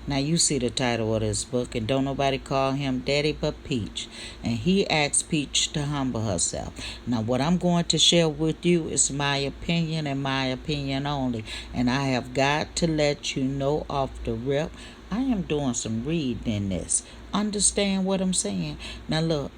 Now you see the title of this book, and don't nobody call him daddy but Peach. And he asked Peach to humble herself. Now what I'm going to share with you is my opinion and my opinion only. And I have got to let you know off the rip, I am doing some reading in this. Understand what I'm saying? Now look,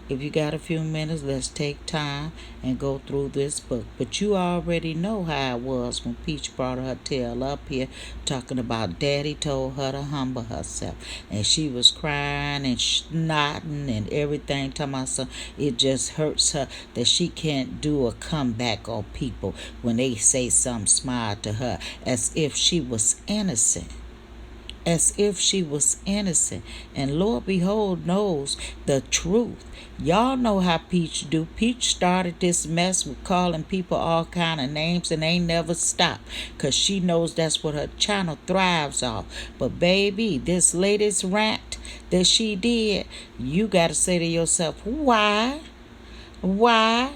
if you got a few minutes, let's take time and go through this book. But you already know how it was when Peach brought her tail up here talking about Daddy told her to humble herself. And she was crying and snotting and everything. Talking about some, it just hurts her that she can't do a comeback on people when they say something smart to her, as if she was innocent. As if she was innocent. And Lord behold knows the truth. Y'all know how Peach do. Peach started this mess with calling people all kind of names and ain't never stopped, because she knows that's what her channel thrives off. But baby, this latest rant that she did, you got to say to yourself, why? Why?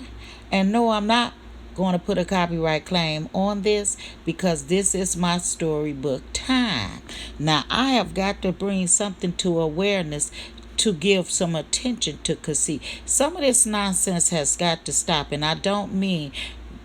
And no, I'm not going to put a copyright claim on this, because this is my storybook time. Now I have got to bring something to awareness to give some attention to, because see, some of this nonsense has got to stop. And I don't mean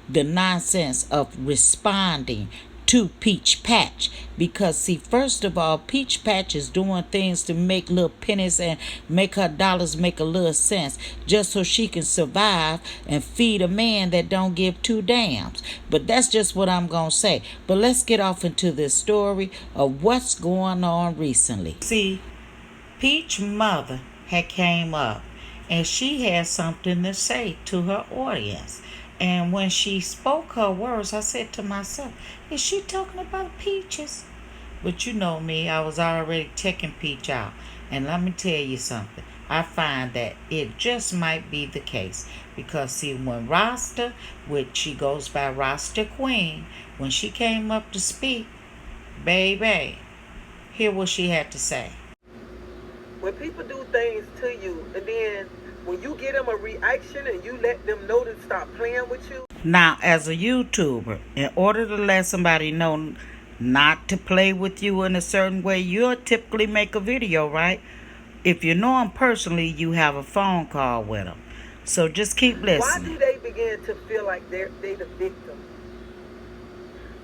the nonsense of responding to Peach Patch, because see, first of all, Peach Patch is doing things to make little pennies and make her dollars make a little sense, just so she can survive and feed a man that don't give two damns. But that's just what I'm gonna say. But let's get off into this story of what's going on recently. See, Peach mother had came up and she had something to say to her audience. And when she spoke her words, I said to myself, is she talking about Peaches? But you know me, I was already checking Peach out. And let me tell you something. I find that it just might be the case. Because see, when Rasta, which she goes by Rasta Queen, when she came up to speak, baby, hear what she had to say. When people do things to you, and then when you get them a reaction and you let them know to stop playing with you. Now, as a YouTuber, in order to let somebody know not to play with you in a certain way, you'll typically make a video, right? If you know them personally, you have a phone call with them. So just keep listening. Why do they begin to feel like they the victim?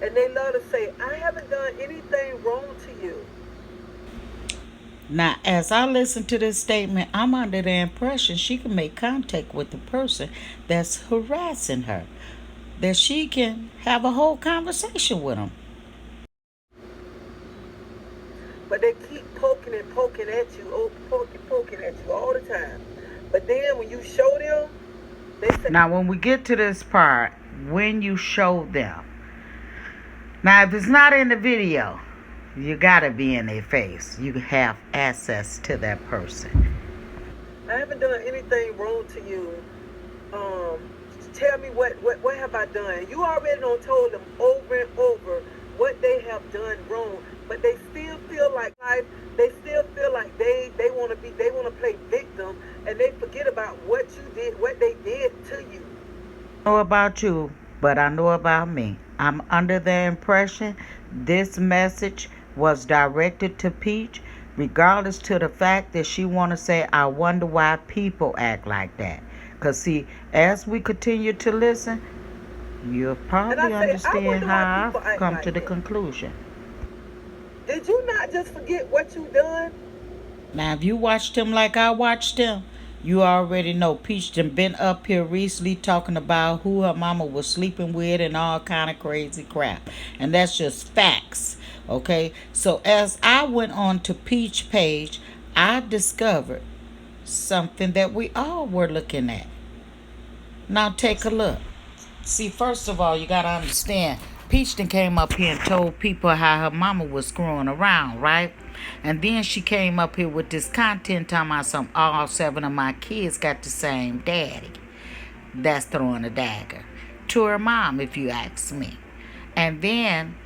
And they love to say, I haven't done anything wrong to you. Now, as I listen to this statement, I'm under the impression she can make contact with the person that's harassing her, that she can have a whole conversation with them. But they keep poking and poking at you, poking at you all the time. But then when you show them, they say... Now, when we get to this part, when you show them, now if it's not in the video, you gotta be in their face. You have access to that person. I haven't done anything wrong to you. Tell me what have I done? You already done told them over and over what they have done wrong, but they still feel like life. They still feel like they want to play victim, and they forget about what you did, what they did to you. I know about you, but I know about me. I'm under the impression this message was directed to Peach, regardless to the fact that she want to say, I wonder why people act like that. Because see, as we continue to listen, you'll probably understand how I've come to the conclusion. Did you not just forget what you done? Now, if you watched him like I watched him, you already know Peach done been up here recently talking about who her mama was sleeping with and all kind of crazy crap. And that's just facts. Okay, so as I went on to Peach page, I discovered something that we all were looking at. Now take a look. See, first of all, you gotta understand, Peach then came up here and told people how her mama was screwing around, right? And then she came up here with this content talking about all 7 of my kids got the same daddy. That's throwing a dagger to her mom, if you ask me. And then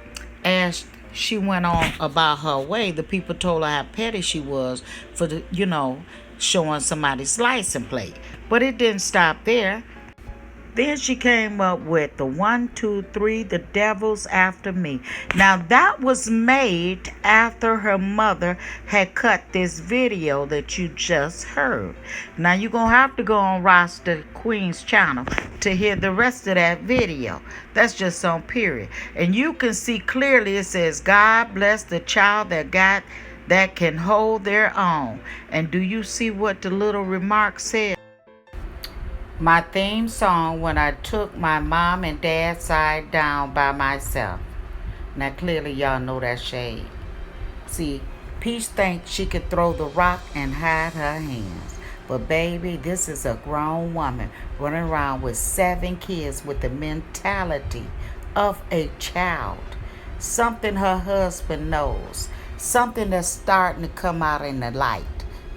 as she went on about her way, the people told her how petty she was for showing somebody's license plate. But it didn't stop there. Then she came up with the 1, 2, 3, the devil's after me. Now that was made after her mother had cut this video that you just heard. Now you're going to have to go on Rasta Queen's channel to hear the rest of that video. That's just on period. And you can see clearly it says, God bless the child that can hold their own. And do you see what the little remark said? My theme song when I took my mom and dad's side down by myself. Now clearly y'all know that shade. See, Peach thinks she could throw the rock and hide her hands. But baby, this is a grown woman running around with 7 kids with the mentality of a child. Something her husband knows. Something that's starting to come out in the light.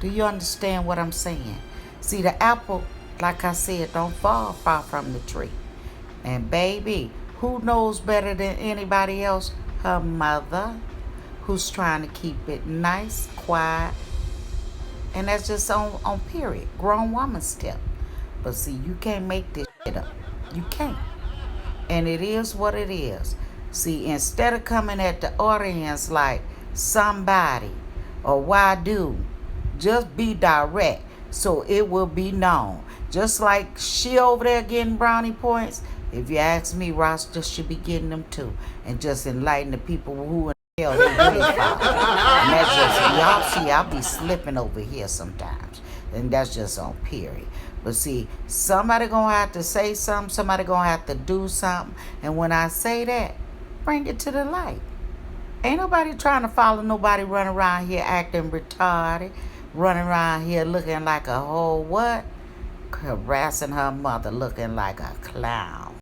Do you understand what I'm saying? See, the apple, like I said, don't fall far from the tree. And baby, who knows better than anybody else? Her mother, who's trying to keep it nice, quiet. And that's just on period. Grown woman step. But see, you can't make this shit up. You can't. And it is what it is. See, instead of coming at the audience like somebody or why do, just be direct so it will be known. Just like she over there getting brownie points, if you ask me, Rasta should be getting them too. And just enlighten the people who in hell they really follow. And that's just, y'all see, I'll be slipping over here sometimes. And that's just on period. But see, somebody gonna have to say something, somebody gonna have to do something. And when I say that, bring it to the light. Ain't nobody trying to follow nobody running around here acting retarded, running around here looking like a whole what? Harassing her mother looking like a clown.